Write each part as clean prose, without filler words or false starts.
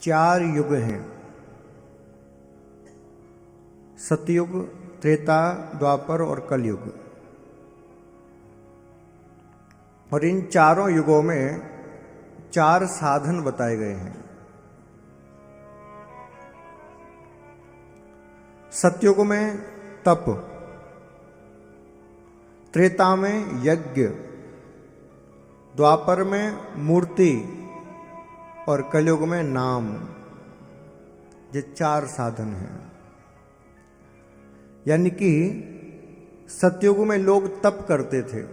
4 युग हैं, सतयुग, त्रेता, द्वापर और कलयुग। और इन चारों युगों में 4 साधन बताए गए हैं। सतयुग में तप, त्रेता में यज्ञ, द्वापर में मूर्ति और कलयुग में नाम। ये 4 साधन हैं। यानी कि सतयुग में लोग तप करते थे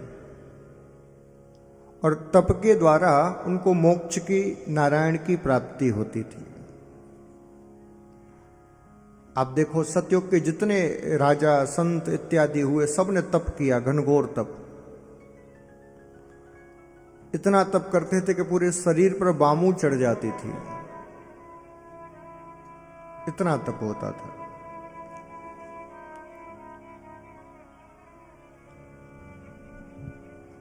और तप के द्वारा उनको मोक्ष की, नारायण की प्राप्ति होती थी। आप देखो सतयुग के जितने राजा संत इत्यादि हुए, सब ने तप किया, घनघोर तप। इतना तप करते थे कि पूरे शरीर पर बामू चढ़ जाती थी, इतना तप होता था।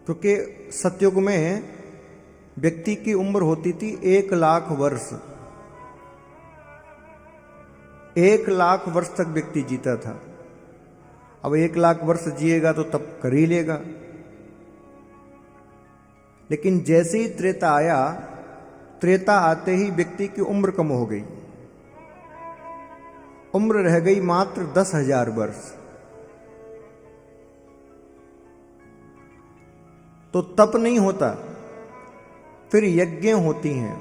क्योंकि सतयुग में व्यक्ति की उम्र होती थी 1 लाख वर्ष। 1 लाख वर्ष तक व्यक्ति जीता था। अब 1 लाख वर्ष जिएगा तो तप कर ही लेगा। लेकिन जैसे ही त्रेता आया, त्रेता आते ही व्यक्ति की उम्र कम हो गई। उम्र रह गई मात्र 10,000 वर्ष। तो तप नहीं होता, फिर यज्ञ होती हैं।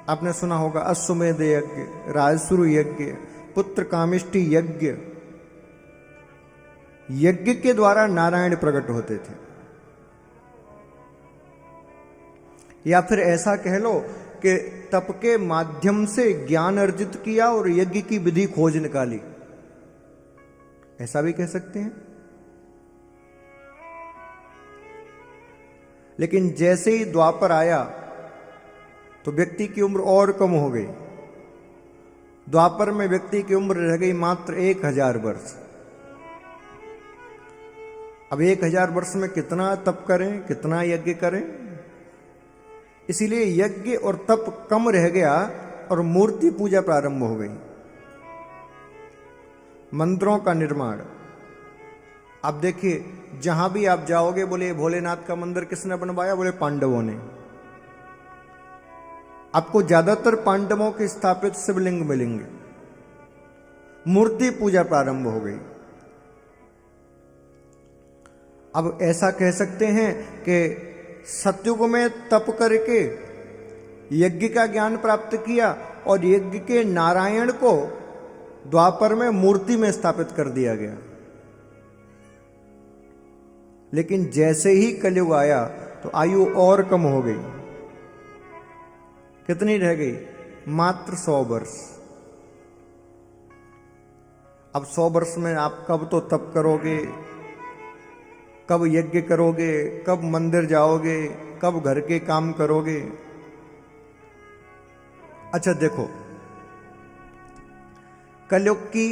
आपने सुना होगा अश्वमेध यज्ञ, राजसुरु यज्ञ, पुत्र कामिष्टि यज्ञ। यज्ञ के द्वारा नारायण प्रकट होते थे। या फिर ऐसा कह लो कि तप के माध्यम से ज्ञान अर्जित किया और यज्ञ की विधि खोज निकाली, ऐसा भी कह सकते हैं। लेकिन जैसे ही द्वापर आया तो व्यक्ति की उम्र और कम हो गई। द्वापर में व्यक्ति की उम्र रह गई मात्र 1000 वर्ष। अब 1000 वर्ष में कितना तप करें, कितना यज्ञ करें? इसीलिए यज्ञ और तप कम रह गया और मूर्ति पूजा प्रारंभ हो गई, मंदिरों का निर्माण। आप देखिए जहां भी आप जाओगे, बोले भोलेनाथ का मंदिर किसने बनवाया? बोले पांडवों ने। आपको ज्यादातर पांडवों के स्थापित शिवलिंग मिलेंगे। मूर्ति पूजा प्रारंभ हो गई। अब ऐसा कह सकते हैं कि सतयुग में तप करके यज्ञ का ज्ञान प्राप्त किया और यज्ञ के नारायण को द्वापर में मूर्ति में स्थापित कर दिया गया। लेकिन जैसे ही कलयुग आया तो आयु और कम हो गई। कितनी रह गई? मात्र 100 वर्ष। अब 100 वर्ष में आप कब तो तप करोगे, कब यज्ञ करोगे, कब मंदिर जाओगे, कब घर के काम करोगे? अच्छा देखो, कलयुग की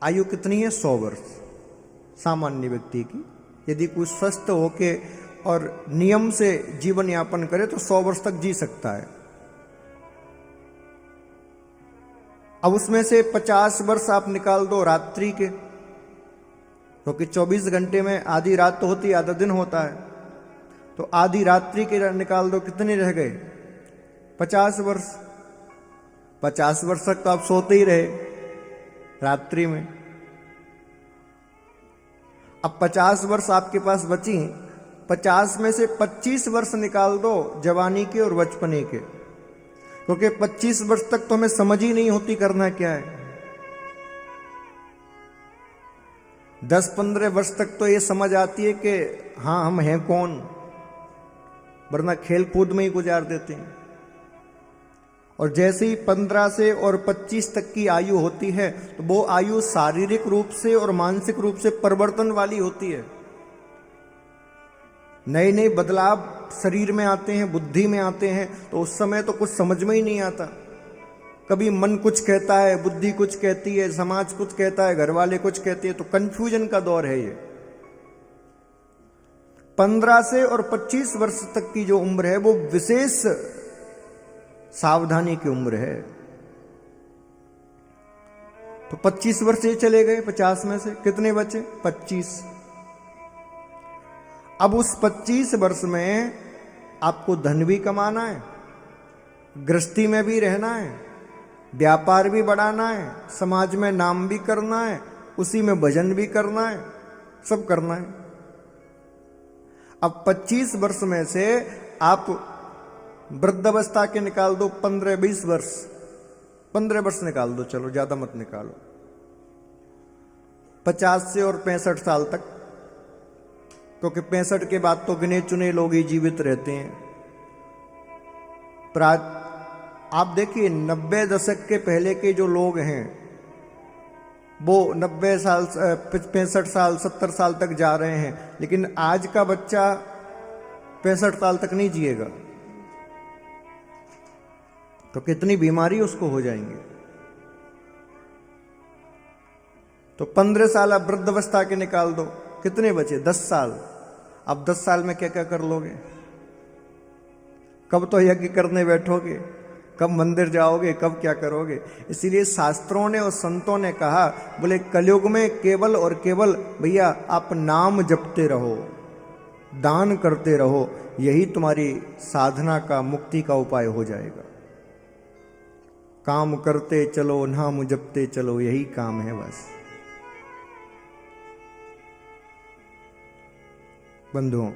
आयु कितनी है? 100 वर्ष सामान्य व्यक्ति की। यदि कोई स्वस्थ होके और नियम से जीवन यापन करे तो 100 वर्ष तक जी सकता है। अब उसमें से 50 वर्ष आप निकाल दो रात्रि के, क्योंकि 24 घंटे में आधी रात तो होती है, आधा दिन होता है। तो आधी रात्रि के निकाल दो, कितने रह गए? 50 वर्ष। 50 वर्ष तक तो आप सोते ही रहे रात्रि में। अब 50 वर्ष आपके पास बची, 50 में से 25 वर्ष निकाल दो जवानी के और बचपने के, क्योंकि 25 वर्ष तक तो हमें समझ ही नहीं होती करना क्या है। 10-15 वर्ष तक तो ये समझ आती है कि हाँ हम हैं कौन, वरना खेल कूद में ही गुजार देते हैं। और जैसे ही 15 से और 25 तक की आयु होती है तो वो आयु शारीरिक रूप से और मानसिक रूप से परिवर्तन वाली होती है। नए नए बदलाव शरीर में आते हैं, बुद्धि में आते हैं। तो उस समय तो कुछ समझ में ही नहीं आता। कभी मन कुछ कहता है, बुद्धि कुछ कहती है, समाज कुछ कहता है, घर वाले कुछ कहते हैं। तो कंफ्यूजन का दौर है ये। 15 से और 25 वर्ष तक की जो उम्र है वो विशेष सावधानी की उम्र है। तो 25 वर्ष ये चले गए, 50 में से कितने बचे? 25। अब उस 25 वर्ष में आपको धन भी कमाना है, गृहस्थी में भी रहना है, व्यापार भी बढ़ाना है, समाज में नाम भी करना है, उसी में भजन भी करना है, सब करना है। अब 25 वर्ष में से आप वृद्धावस्था के निकाल दो 15-20 वर्ष, 15 वर्ष निकाल दो, चलो ज्यादा मत निकालो, 50 से और 65 साल तक, क्योंकि 65 के बाद तो गिने चुने लोग ही जीवित रहते हैं। पर आप देखिए 90 दशक के पहले के जो लोग हैं वो 90 साल 65 साल 70 साल तक जा रहे हैं, लेकिन आज का बच्चा 65 साल तक नहीं जिएगा, तो कितनी बीमारी उसको हो जाएंगे। तो 15 साल आप वृद्धावस्था के निकाल दो, कितने बचे? 10 साल। अब 10 साल में क्या क्या कर लोगे? कब तो यज्ञ करने बैठोगे, कब मंदिर जाओगे, कब क्या करोगे? इसीलिए शास्त्रों ने और संतों ने कहा, बोले कलयुग में केवल और केवल भैया आप नाम जपते रहो, दान करते रहो, यही तुम्हारी साधना का, मुक्ति का उपाय हो जाएगा। काम करते चलो, नाम जपते चलो, यही काम है बस। बंधुओं,